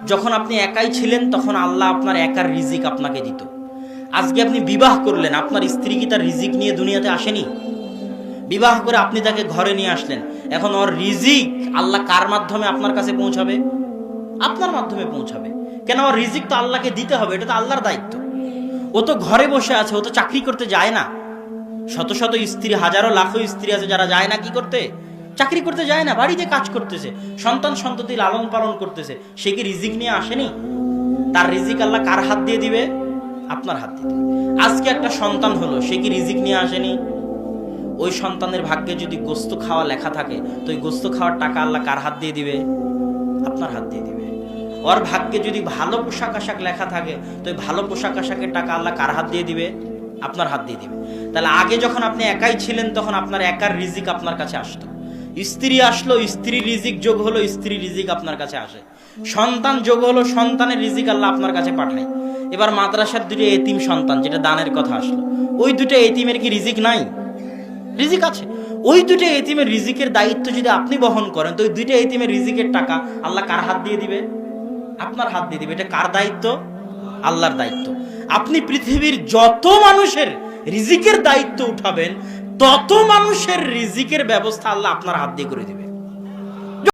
যখন আপনি একাই ছিলেন তখন আল্লাহ আপনার একার রিজিক আপনাকে দিত। আজকে আপনি বিবাহ করলেন, আপনার স্ত্রী কি তার রিজিক নিয়ে দুনিয়াতে আসেনি? বিবাহ করে আপনি তাকে ঘরে নিয়ে আসলেন, এখন ওর রিজিক আল্লাহ কার মাধ্যমে আপনার কাছে পৌঁছাবে? আপনার মাধ্যমে পৌঁছাবে। কেন? ওর রিজিক তো আল্লাহকে দিতে হবে, এটা তো আল্লাহর দায়িত্ব। ও তো ঘরে বসে আছে, ও তো চাকরি করতে যায় না। শত শত স্ত্রী, হাজারো লাখো স্ত্রী আছে যারা যায় না কি করতে? চাকরি করতে যায় না, বাড়িতে কাজ করতেছে, সন্তান সন্ততি লালন পালন করতেছে। সে কি রিজিক নিয়ে আসেনি? তার রিজিক আল্লাহ কার হাত দিয়ে দিবে? আপনার হাত দিয়ে দিবে। আজকে একটা সন্তান হলো, সে কি রিজিক নিয়ে আসেনি? ওই সন্তানের ভাগ্যে যদি গোস্ত খাওয়া লেখা থাকে, তো ওই গোস্ত খাওয়ার টাকা আল্লাহ কার হাত দিয়ে দিবে? আপনার হাত দিয়ে দিবে। ওর ভাগ্যে যদি ভালো পোশাক আশাক লেখা থাকে, তো ওই ভালো পোশাক আশাকের টাকা আল্লাহ কার হাত দিয়ে দিবে? আপনার হাত দিয়ে দিবে। তাহলে আগে যখন আপনি একাই ছিলেন তখন আপনার একার রিজিক আপনার কাছে আসতো। স্ত্রী আসলো, স্ত্রীর রিজিক যোগ হলো, স্ত্রীর রিজিক আপনার কাছে আসে। সন্তান যোগ হলো, সন্তানের রিজিক আল্লাহ আপনার কাছে পাঠায়। এবার মাদ্রাসার দুটো এতিম সন্তান, যেটা দানের কথা আসলো, ওই দুটো এতিমের কি রিজিক নাই? রিজিক আছে। ওই দুটো এতিমের রিজিকের দায়িত্ব যদি আপনি বহন করেন, তো ওই দুটো এতিমের রিজিকের টাকা আল্লাহ কার হাত দিয়ে দিবে? আপনার হাত দিয়ে দিবে। এটা কার দায়িত্ব? আল্লাহর দায়িত্ব। আপনি পৃথিবীর যত মানুষের রিজিকের দায়িত্ব উঠাবেন, তত মানুষের রিজিকের ব্যবস্থা আল্লাহ আপনার হাত দিয়ে করে দিবে।